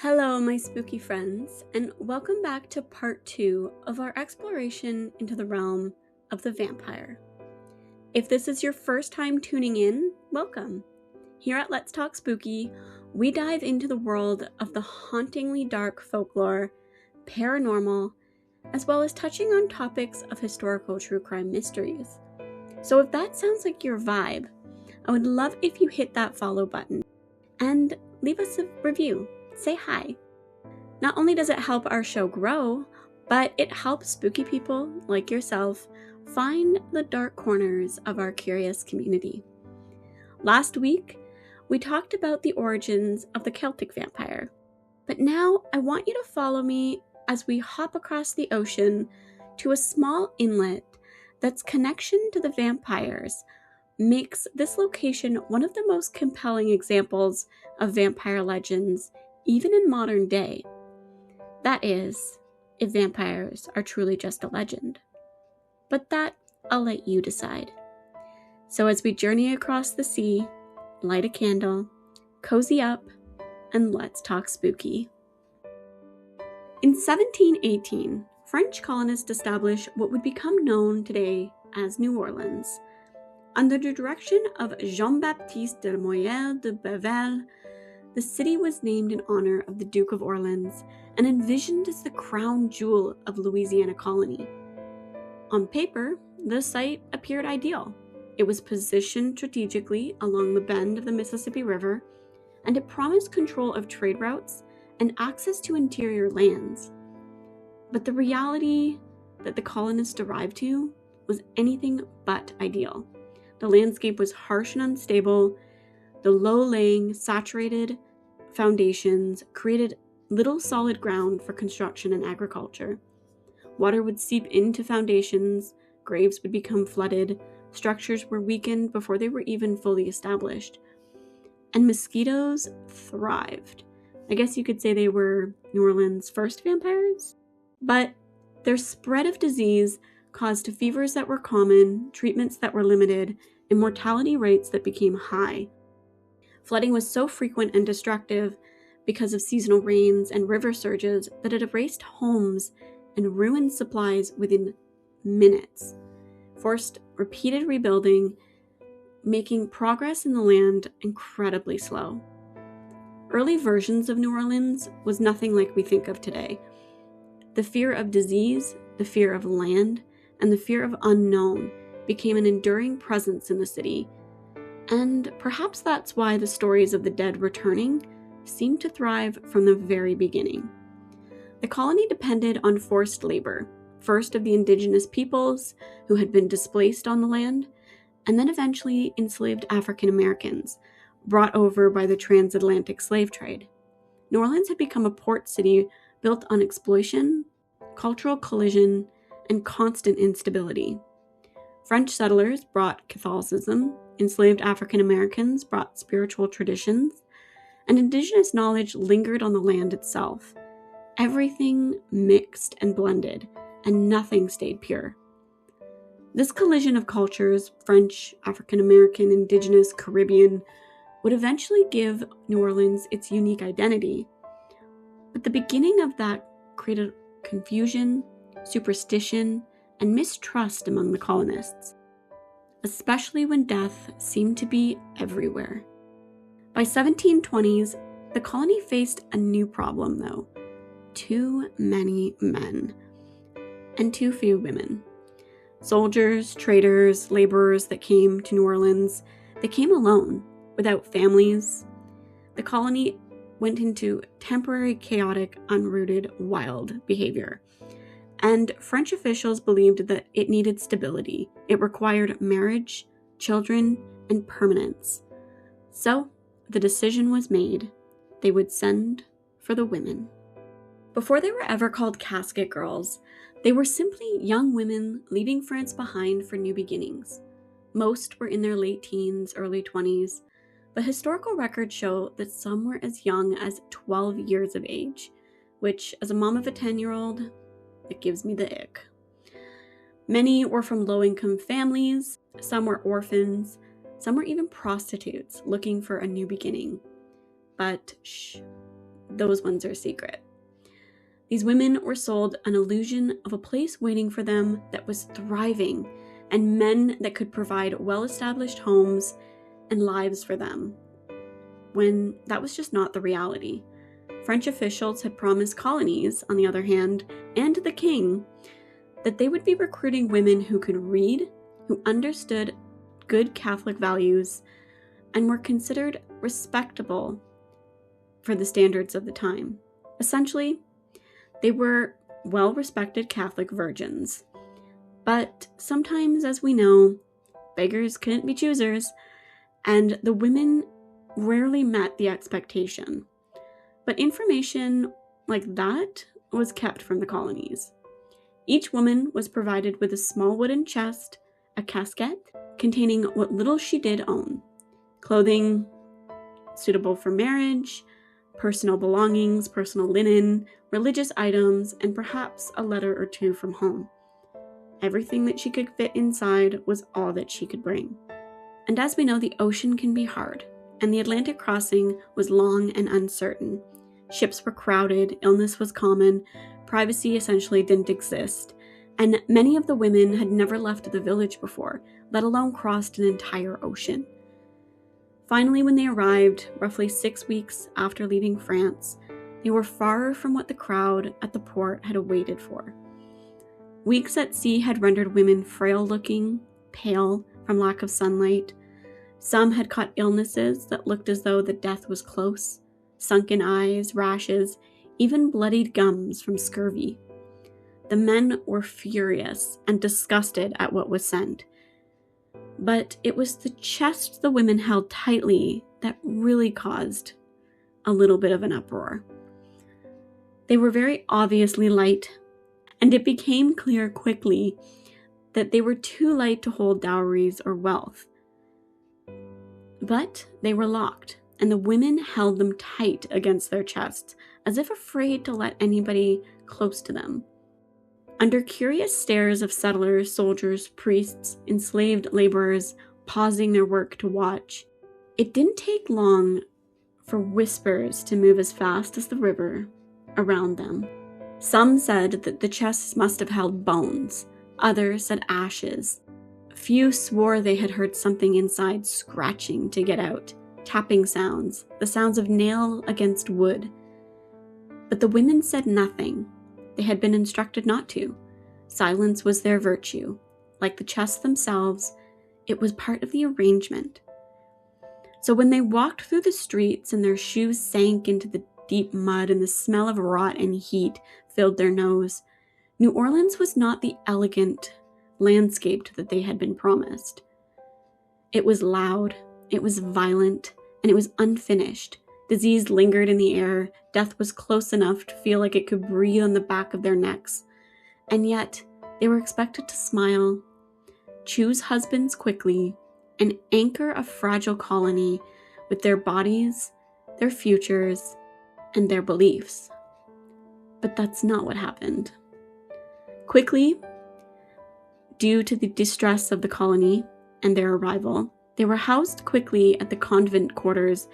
Hello, my spooky friends, and welcome back to part 2 of our exploration into the realm of the vampire. If this is your first time tuning in, welcome. Here at Let's Talk Spooky, we dive into the world of the hauntingly dark folklore, paranormal, as well as touching on topics of historical true crime mysteries. So if that sounds like your vibe, I would love if you hit that follow button and leave us a review. Say hi. Not only does it help our show grow, but it helps spooky people like yourself find the dark corners of our curious community. Last week, we talked about the origins of the Celtic vampire, but now I want you to follow me as we hop across the ocean to a small inlet that's connection to the vampires makes this location one of the most compelling examples of vampire legends even in modern day. That is, if vampires are truly just a legend. But that, I'll let you decide. So as we journey across the sea, light a candle, cozy up, and let's talk spooky. In 1718, French colonists established what would become known today as New Orleans. Under the direction of Jean-Baptiste de Moyer de Bevel, the city was named in honor of the Duke of Orleans and envisioned as the crown jewel of Louisiana colony. On paper, the site appeared ideal. It was positioned strategically along the bend of the Mississippi River, and it promised control of trade routes and access to interior lands. But the reality that the colonists arrived to was anything but ideal. The landscape was harsh and unstable. The low-lying, saturated foundations created little solid ground for construction and agriculture. Water would seep into foundations, graves would become flooded, structures were weakened before they were even fully established. And mosquitoes thrived. I guess you could say they were New Orleans' first vampires? But their spread of disease caused fevers that were common, treatments that were limited, and mortality rates that became high. Flooding was so frequent and destructive because of seasonal rains and river surges that it erased homes and ruined supplies within minutes, forced repeated rebuilding, making progress in the land incredibly slow. Early versions of New Orleans was nothing like we think of today. The fear of disease, the fear of land, and the fear of unknown became an enduring presence in the city. And perhaps that's why the stories of the dead returning seemed to thrive from the very beginning. The colony depended on forced labor, first of the indigenous peoples who had been displaced on the land, and then eventually enslaved African Americans, brought over by the transatlantic slave trade. New Orleans had become a port city built on exploitation, cultural collision, and constant instability. French settlers brought Catholicism, enslaved African Americans brought spiritual traditions, and indigenous knowledge lingered on the land itself. Everything mixed and blended, and nothing stayed pure. This collision of cultures, French, African American, indigenous, Caribbean, would eventually give New Orleans its unique identity. But the beginning of that created confusion, superstition, and mistrust among the colonists, especially when death seemed to be everywhere. By 1720s, the colony faced a new problem, though. Too many men, and too few women. Soldiers, traders, laborers that came to New Orleans, they came alone, without families. The colony went into temporary, chaotic, unrooted, wild behavior. And French officials believed that it needed stability. It required marriage, children, and permanence. So, the decision was made. They would send for the women. Before they were ever called casket girls, they were simply young women leaving France behind for new beginnings. Most were in their late teens, early 20s, but historical records show that some were as young as 12 years of age, which, as a mom of a 10-year-old, it gives me the ick. Many were from low-income families, some were orphans, some were even prostitutes looking for a new beginning. But those ones are secret. These women were sold an illusion of a place waiting for them that was thriving, and men that could provide well-established homes and lives for them, when that was just not the reality. French officials had promised colonies, on the other hand, and the king, that they would be recruiting women who could read, who understood good Catholic values, and were considered respectable for the standards of the time. Essentially, they were well-respected Catholic virgins. But sometimes, as we know, beggars couldn't be choosers, and the women rarely met the expectation. But information like that was kept from the colonies. Each woman was provided with a small wooden chest, a casket, containing what little she did own: clothing suitable for marriage, personal belongings, personal linen, religious items, and perhaps a letter or two from home. Everything that she could fit inside was all that she could bring. And as we know, the ocean can be hard, and the Atlantic crossing was long and uncertain. Ships were crowded, illness was common, privacy essentially didn't exist, and many of the women had never left the village before, let alone crossed an entire ocean. Finally, when they arrived, roughly 6 weeks after leaving France, they were far from what the crowd at the port had awaited for. Weeks at sea had rendered women frail-looking, pale from lack of sunlight. Some had caught illnesses that looked as though the death was close: sunken eyes, rashes, even bloodied gums from scurvy. The men were furious and disgusted at what was sent. But it was the chest the women held tightly that really caused a little bit of an uproar. They were very obviously light, and it became clear quickly that they were too light to hold dowries or wealth. But they were locked, and the women held them tight against their chests, as if afraid to let anybody close to them. Under curious stares of settlers, soldiers, priests, enslaved laborers pausing their work to watch, it didn't take long for whispers to move as fast as the river around them. Some said that the chests must have held bones. Others said ashes. Few swore they had heard something inside scratching to get out, tapping sounds, the sounds of nail against wood. But the women said nothing. They had been instructed not to. Silence was their virtue. Like the chests themselves, it was part of the arrangement. So when they walked through the streets and their shoes sank into the deep mud and the smell of rot and heat filled their nose, New Orleans was not the elegant landscape that they had been promised. It was loud, it was violent, and it was unfinished. Disease lingered in the air. Death was close enough to feel like it could breathe on the back of their necks. And yet, they were expected to smile, choose husbands quickly, and anchor a fragile colony with their bodies, their futures, and their beliefs. But that's not what happened. Quickly, due to the distress of the colony and their arrival, they were housed quickly at the convent quarters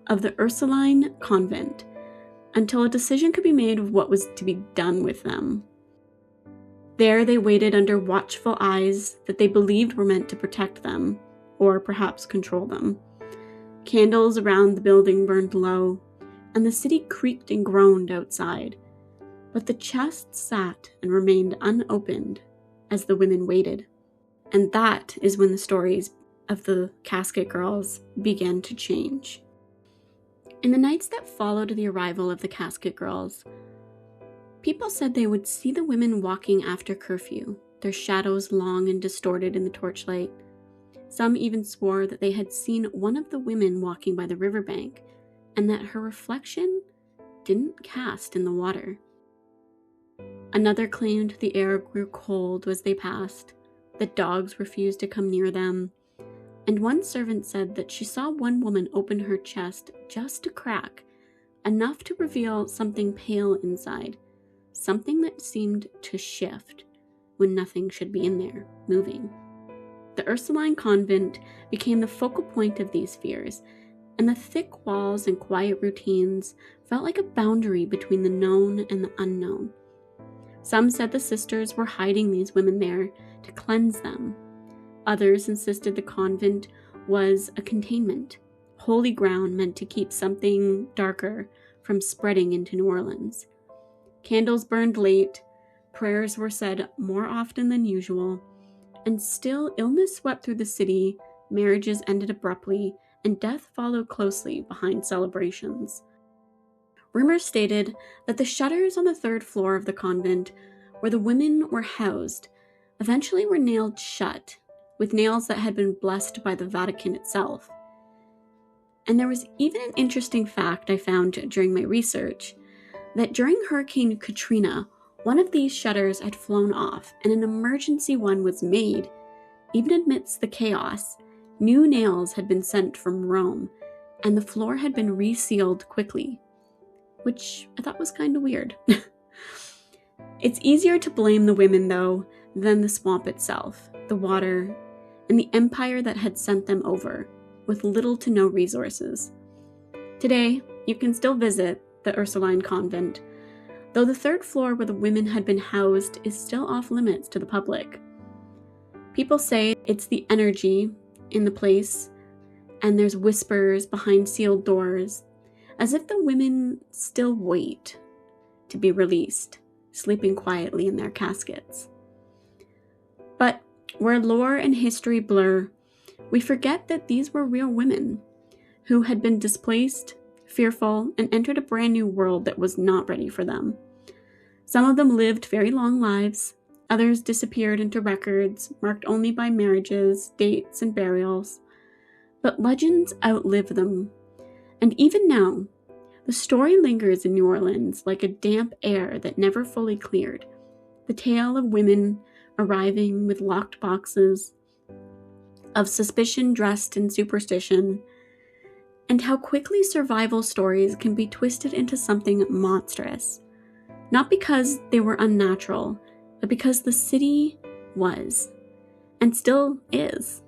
of the Ursuline convent until a decision could be made of what was to be done with them. There they waited under watchful eyes that they believed were meant to protect them, or perhaps control them. Candles around the building burned low, and the city creaked and groaned outside. But the chests sat and remained unopened as the women waited. And that is when the stories of the casket girls began to change. In the nights that followed the arrival of the casket girls, people said they would see the women walking after curfew, their shadows long and distorted in the torchlight. Some even swore that they had seen one of the women walking by the riverbank, and that her reflection didn't cast in the water. Another claimed the air grew cold as they passed, that dogs refused to come near them, and one servant said that she saw one woman open her chest just a crack, enough to reveal something pale inside, something that seemed to shift when nothing should be in there, moving. The Ursuline convent became the focal point of these fears, and the thick walls and quiet routines felt like a boundary between the known and the unknown. Some said the sisters were hiding these women there to cleanse them. Others insisted the convent was a containment, holy ground meant to keep something darker from spreading into New Orleans. Candles burned late, prayers were said more often than usual, and still illness swept through the city, marriages ended abruptly, and death followed closely behind celebrations. Rumors stated that the shutters on the 3rd floor of the convent, where the women were housed, eventually were nailed shut, with nails that had been blessed by the Vatican itself. And there was even an interesting fact I found during my research, that during Hurricane Katrina, one of these shutters had flown off and an emergency one was made. Even amidst the chaos, new nails had been sent from Rome, and the floor had been resealed quickly, which I thought was kind of weird. It's easier to blame the women, though, than the swamp itself, the water, and the empire that had sent them over, with little to no resources. Today, you can still visit the Ursuline convent, though the 3rd floor where the women had been housed is still off limits to the public. People say it's the energy in the place, and there's whispers behind sealed doors, as if the women still wait to be released, sleeping quietly in their caskets. But where lore and history blur, we forget that these were real women who had been displaced, fearful, and entered a brand new world that was not ready for them. Some of them lived very long lives, others disappeared into records marked only by marriages, dates, and burials. But legends outlive them, and even now, the story lingers in New Orleans like a damp air that never fully cleared. The tale of women arriving with locked boxes, of suspicion dressed in superstition, and how quickly survival stories can be twisted into something monstrous. Not because they were unnatural, but because the city was, and still is,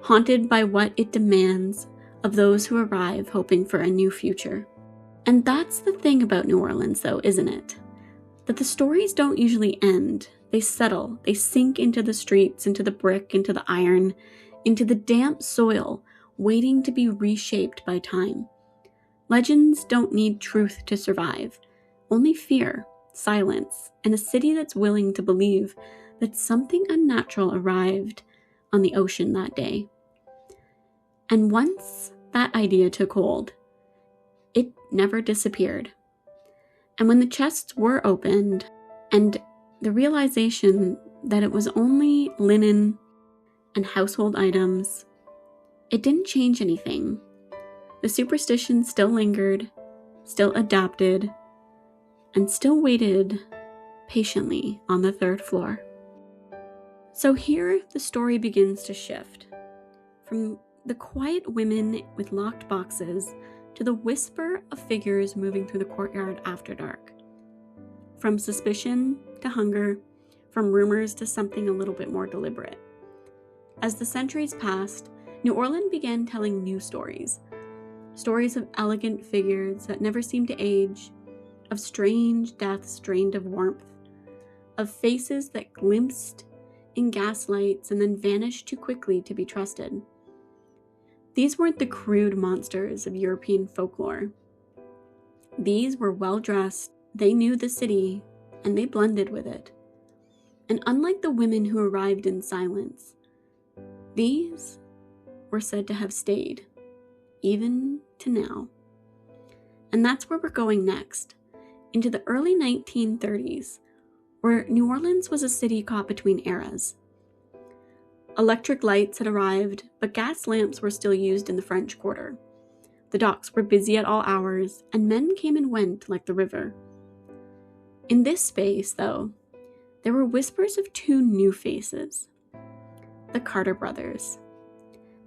haunted by what it demands of those who arrive hoping for a new future. And that's the thing about New Orleans, though, isn't it? That the stories don't usually end. They settle. They sink into the streets, into the brick, into the iron, into the damp soil, waiting to be reshaped by time. Legends don't need truth to survive, only fear, silence, and a city that's willing to believe that something unnatural arrived on the ocean that day. And once that idea took hold, it never disappeared. And when the chests were opened, and the realization that it was only linen and household items, it didn't change anything. The superstition still lingered, still adapted, and still waited patiently on the 3rd floor. So here the story begins to shift, from the quiet women with locked boxes to the whisper of figures moving through the courtyard after dark. From suspicion to hunger, from rumors to something a little bit more deliberate. As the centuries passed, New Orleans began telling new stories. Stories of elegant figures that never seemed to age, of strange deaths drained of warmth, of faces that glimpsed in gaslights and then vanished too quickly to be trusted. These weren't the crude monsters of European folklore. These were well-dressed, they knew the city, and they blended with it. And unlike the women who arrived in silence, these were said to have stayed, even to now. And that's where we're going next, into the early 1930s, where New Orleans was a city caught between eras. Electric lights had arrived, but gas lamps were still used in the French Quarter. The docks were busy at all hours, and men came and went like the river. In this space, though, there were whispers of two new faces, the Carter brothers.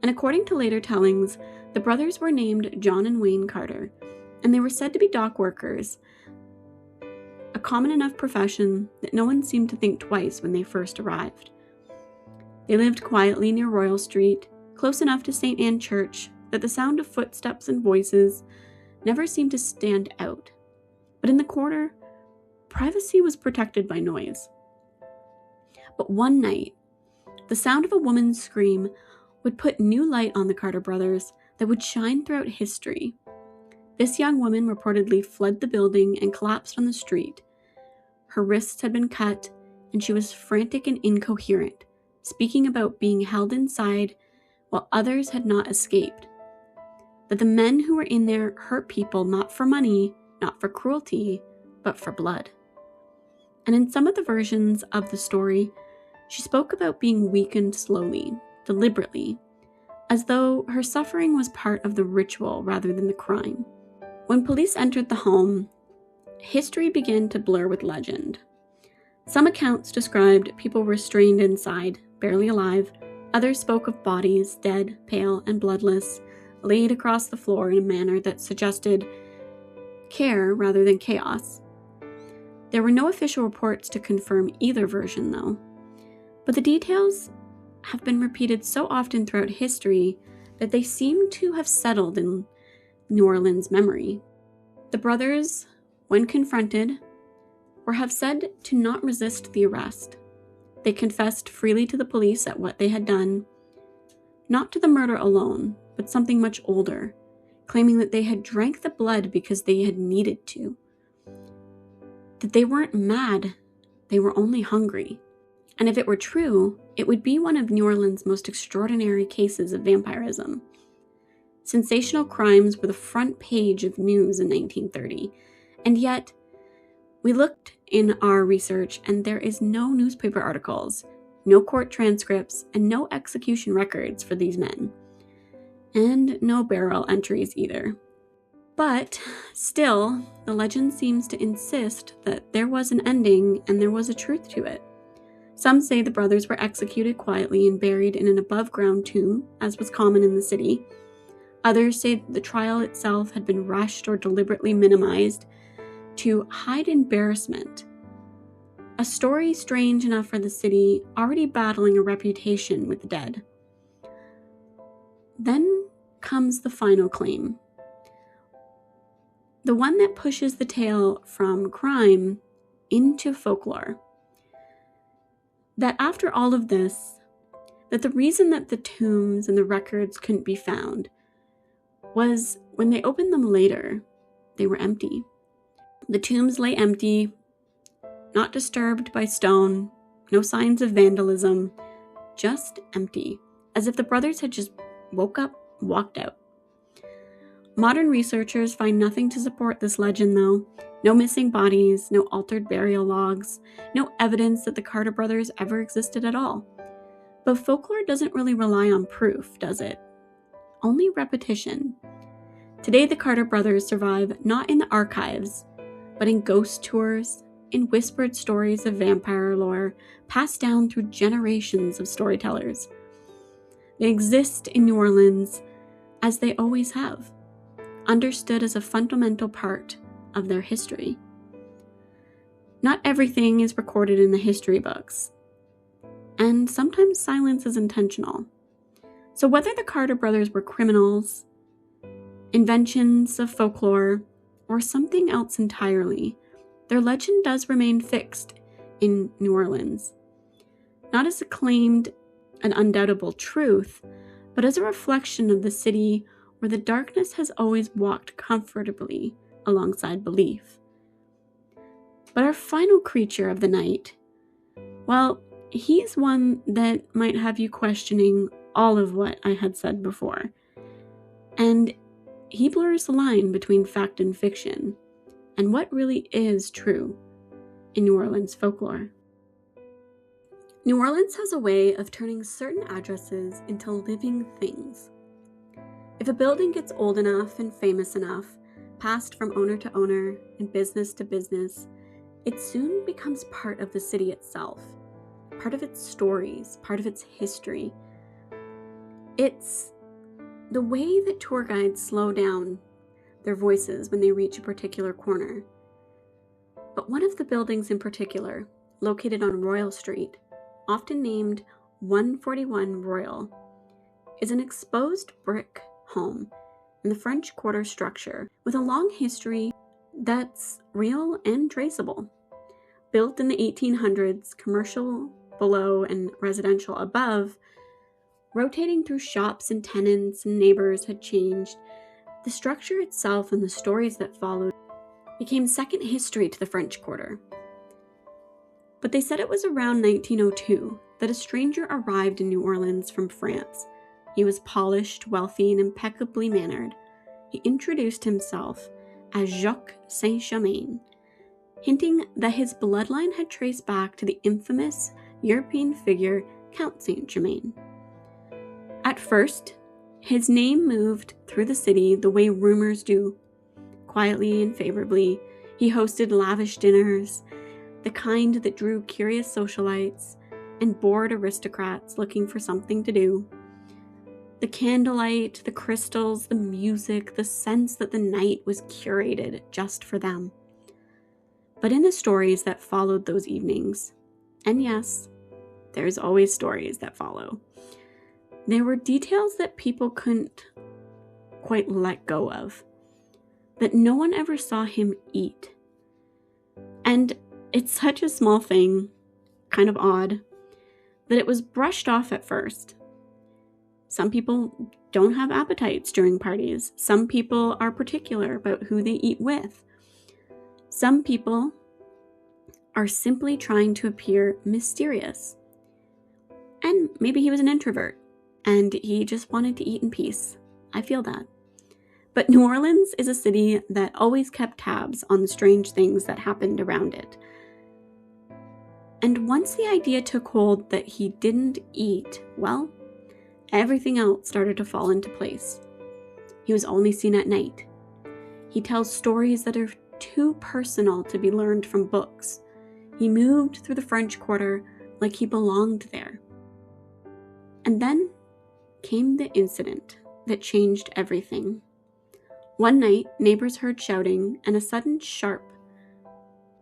And according to later tellings, the brothers were named John and Wayne Carter, and they were said to be dock workers, a common enough profession that no one seemed to think twice when they first arrived. They lived quietly near Royal Street, close enough to St. Anne Church that the sound of footsteps and voices never seemed to stand out. But in the corner, privacy was protected by noise. But one night, the sound of a woman's scream would put new light on the Carter brothers that would shine throughout history. This young woman reportedly fled the building and collapsed on the street. Her wrists had been cut, and she was frantic and incoherent, speaking about being held inside while others had not escaped. That the men who were in there hurt people not for money, not for cruelty, but for blood. And in some of the versions of the story, she spoke about being weakened slowly, deliberately, as though her suffering was part of the ritual rather than the crime. When police entered the home, history began to blur with legend. Some accounts described people restrained inside, barely alive. Others spoke of bodies, dead, pale, and bloodless, laid across the floor in a manner that suggested care rather than chaos. There were no official reports to confirm either version, though. But the details have been repeated so often throughout history that they seem to have settled in New Orleans' memory. The brothers, when confronted, were have said to not resist the arrest. They confessed freely to the police at what they had done, not to the murder alone, but something much older, claiming that they had drank the blood because they had needed to. That they weren't mad, they were only hungry. And if it were true, it would be one of New Orleans' most extraordinary cases of vampirism. Sensational crimes were the front page of news in 1930, and yet we looked in our research and there is no newspaper articles, no court transcripts, and no execution records for these men. And no burial entries either. But still, the legend seems to insist that there was an ending and there was a truth to it. Some say the brothers were executed quietly and buried in an above-ground tomb, as was common in the city. Others say that the trial itself had been rushed or deliberately minimized to hide embarrassment. A story strange enough for the city, already battling a reputation with the dead. Then comes the final claim. The one that pushes the tale from crime into folklore. That after all of this, that the reason that the tombs and the records couldn't be found was when they opened them later, they were empty. The tombs lay empty, not disturbed by stone, no signs of vandalism, just empty, as if the brothers had just woke up, walked out. Modern researchers find nothing to support this legend, though. No missing bodies, no altered burial logs, no evidence that the Carter brothers ever existed at all. But folklore doesn't really rely on proof, does it? Only repetition. Today, the Carter brothers survive not in the archives, but in ghost tours, in whispered stories of vampire lore passed down through generations of storytellers. They exist in New Orleans as they always have, understood as a fundamental part of their history. Not everything is recorded in the history books, and sometimes silence is intentional. So whether the Carter brothers were criminals, inventions of folklore, or something else entirely, their legend does remain fixed in New Orleans, not as a claimed and undoubtable truth, but as a reflection of the city where the darkness has always walked comfortably alongside belief. But our final creature of the night, well, he's one that might have you questioning all of what I had said before. And he blurs the line between fact and fiction, and what really is true in New Orleans folklore. New Orleans has a way of turning certain addresses into living things. If a building gets old enough and famous enough, passed from owner to owner and business to business, it soon becomes part of the city itself, part of its stories, part of its history. It's the way that tour guides slow down their voices when they reach a particular corner. But one of the buildings in particular, located on Royal Street, often named 141 Royal, is an exposed brick home in the French Quarter structure with a long history that's real and traceable. Built in the 1800s, commercial below and residential above, rotating through shops and tenants and neighbors had changed. The structure itself and the stories that followed became second history to the French Quarter. But they said it was around 1902 that a stranger arrived in New Orleans from France. He was polished, wealthy, and impeccably mannered. He introduced himself as Jacques St, hinting that his bloodline had traced back to the infamous European figure Count Saint Germain. At first, his name moved through the city the way rumors do. Quietly and favorably, he hosted lavish dinners, the kind that drew curious socialites and bored aristocrats looking for something to do. The candlelight, the crystals, the music, the sense that the night was curated just for them. But in the stories that followed those evenings, and yes, there's always stories that follow, there were details that people couldn't quite let go of, that no one ever saw him eat. And it's such a small thing, kind of odd, that it was brushed off at first. Some people don't have appetites during parties. Some people are particular about who they eat with. Some people are simply trying to appear mysterious. And maybe he was an introvert, and he just wanted to eat in peace. I feel that. But New Orleans is a city that always kept tabs on the strange things that happened around it. And once the idea took hold that he didn't eat, well, everything else started to fall into place. He was only seen at night. He tells stories that are too personal to be learned from books. He moved through the French Quarter like he belonged there. And then came the incident that changed everything. One night, neighbors heard shouting and a sudden sharp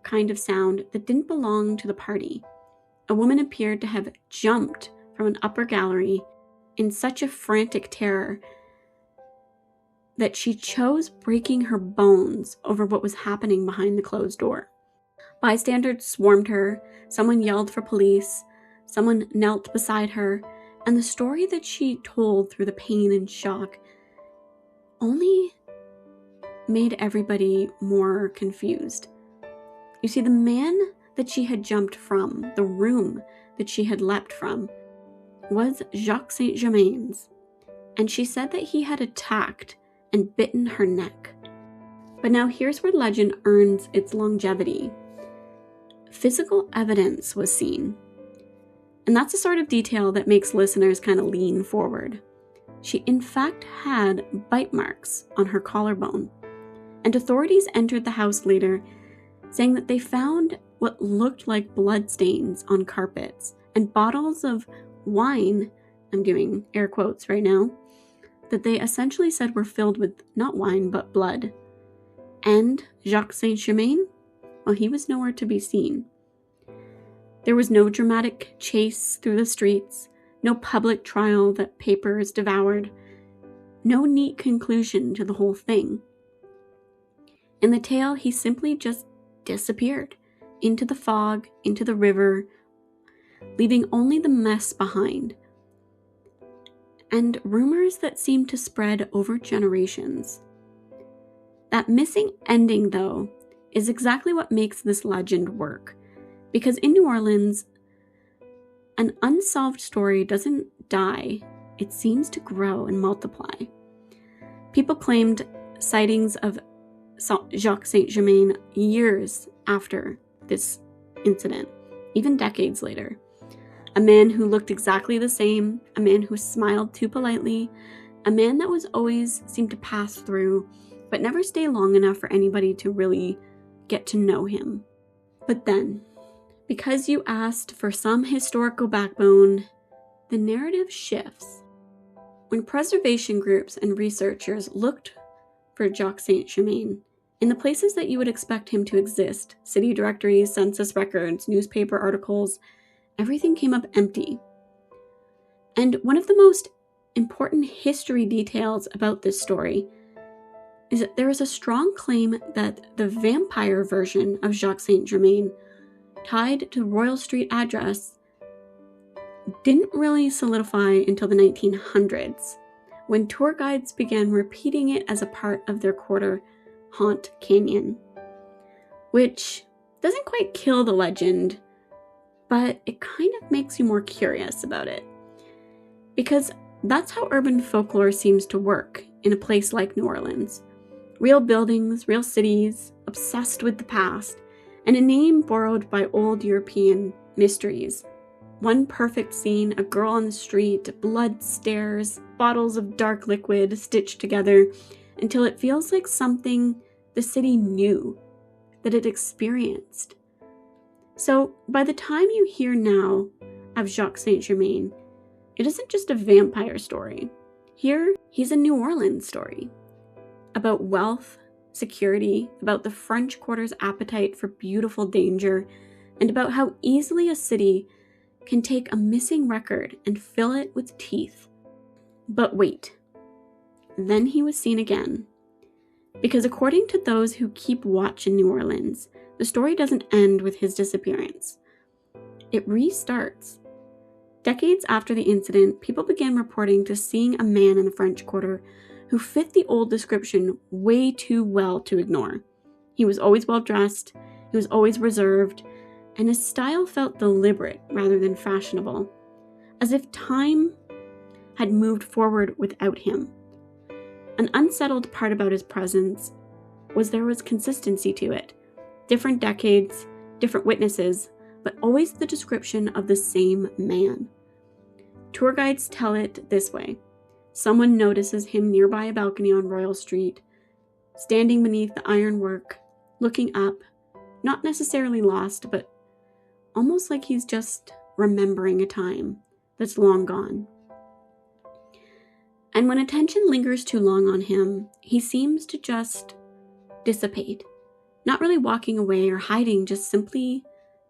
kind of sound that didn't belong to the party. A woman appeared to have jumped from an upper gallery in such a frantic terror that she chose breaking her bones over what was happening behind the closed door. Bystanders swarmed her, someone yelled for police, someone knelt beside her, and the story that she told through the pain and shock only made everybody more confused. You see, the man that she had jumped from, the room that she had leapt from, was Jacques St. And she said that he had attacked and bitten her neck. But now here's where legend earns its longevity. Physical evidence was seen. And that's the sort of detail that makes listeners kind of lean forward. She in fact had bite marks on her collarbone. And authorities entered the house later saying that they found what looked like bloodstains on carpets and bottles of wine, I'm doing air quotes right now, that they essentially said were filled with not wine but blood. And Jacques St. Well, he was nowhere to be seen. There was no dramatic chase through the streets, no public trial that papers devoured, no neat conclusion to the whole thing. In the tale, he simply just disappeared into the fog, into the river, leaving only the mess behind. And rumors that seemed to spread over generations. That missing ending, though, is exactly what makes this legend work. Because in New Orleans, an unsolved story doesn't die, it seems to grow and multiply. People claimed sightings of Jacques St. years after this incident, even decades later. A man who looked exactly the same, a man who smiled too politely, a man that was always seemed to pass through, but never stay long enough for anybody to really get to know him. But then, because you asked for some historical backbone, the narrative shifts. When preservation groups and researchers looked for Jacques St. in the places that you would expect him to exist, city directories, census records, newspaper articles, everything came up empty. And one of the most important history details about this story is that there is a strong claim that the vampire version of Jacques St. Germain, tied to Royal Street address, didn't really solidify until the 1900s, when tour guides began repeating it as a part of their quarter haunt canyon, which doesn't quite kill the legend, but it kind of makes you more curious about it. Because that's how urban folklore seems to work in a place like New Orleans. Real buildings, real cities, obsessed with the past, and a name borrowed by old European mysteries. One perfect scene, a girl on the street, blood stares, bottles of dark liquid stitched together until it feels like something the city knew, that it experienced. So by the time you hear now of Jacques St. Germain, it isn't just a vampire story. Here, he's a New Orleans story. About wealth, security, about the French Quarter's appetite for beautiful danger, and about how easily a city can take a missing record and fill it with teeth. But wait. Then he was seen again. Because according to those who keep watch in New Orleans, the story doesn't end with his disappearance. It restarts. Decades after the incident, people began reporting to seeing a man in the French Quarter who fit the old description way too well to ignore. He was always well dressed, he was always reserved, and his style felt deliberate rather than fashionable, as if time had moved forward without him. An unsettled part about his presence was there was consistency to it. Different decades, different witnesses, but always the description of the same man. Tour guides tell it this way. Someone notices him nearby a balcony on Royal Street, standing beneath the ironwork, looking up, not necessarily lost, but almost like he's just remembering a time that's long gone. And when attention lingers too long on him, he seems to just dissipate, not really walking away or hiding, just simply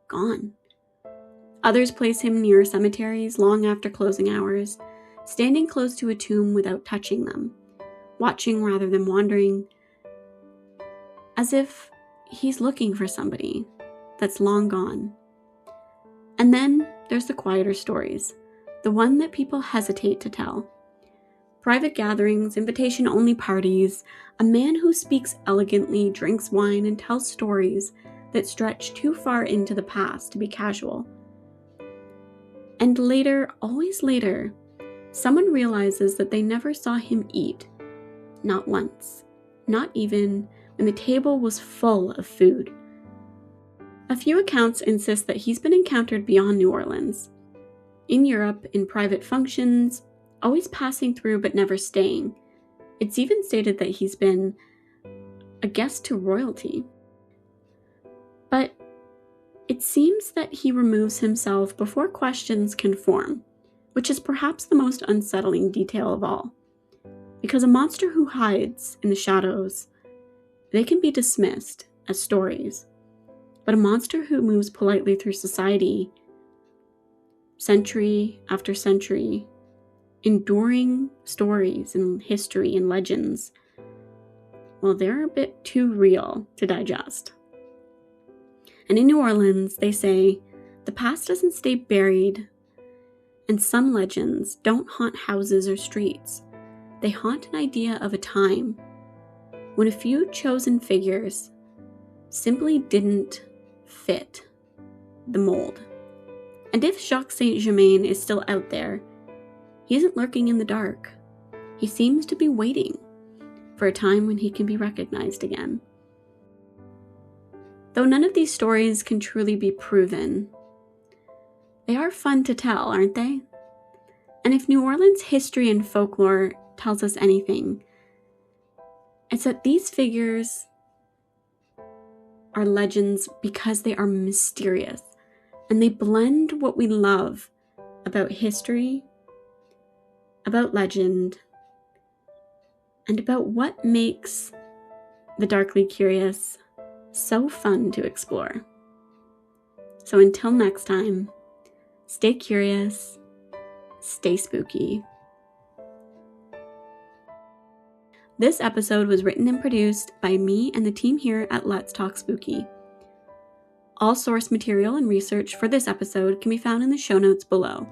gone. Others place him near cemeteries long after closing hours, standing close to a tomb without touching them, watching rather than wandering, as if he's looking for somebody that's long gone. And then there's the quieter stories, the one that people hesitate to tell. Private gatherings, invitation-only parties, a man who speaks elegantly, drinks wine, and tells stories that stretch too far into the past to be casual. And later, always later, someone realizes that they never saw him eat. Not once. Not even when the table was full of food. A few accounts insist that he's been encountered beyond New Orleans. In Europe, in private functions, always passing through but never staying. It's even stated that he's been a guest to royalty. But it seems that he removes himself before questions can form, which is perhaps the most unsettling detail of all. Because a monster who hides in the shadows, they can be dismissed as stories. But a monster who moves politely through society, century after century, enduring stories and history and legends, well, they're a bit too real to digest. And in New Orleans, they say, the past doesn't stay buried, and some legends don't haunt houses or streets. They haunt an idea of a time when a few chosen figures simply didn't fit the mold. And if Jacques St. Germain is still out there, he isn't lurking in the dark. He seems to be waiting for a time when he can be recognized again. Though none of these stories can truly be proven, they are fun to tell, aren't they? And if New Orleans history and folklore tells us anything, it's that these figures are legends because they are mysterious, and they blend what we love about history, about legend, and about what makes the darkly curious so fun to explore. So until next time, stay curious, stay spooky. This episode was written and produced by me and the team here at Let's Talk Spooky. All source material and research for this episode can be found in the show notes below.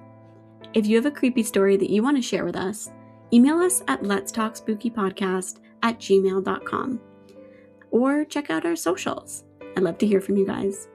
If you have a creepy story that you want to share with us, email us at letstalkspookypodcast@gmail.com or check out our socials. I'd love to hear from you guys.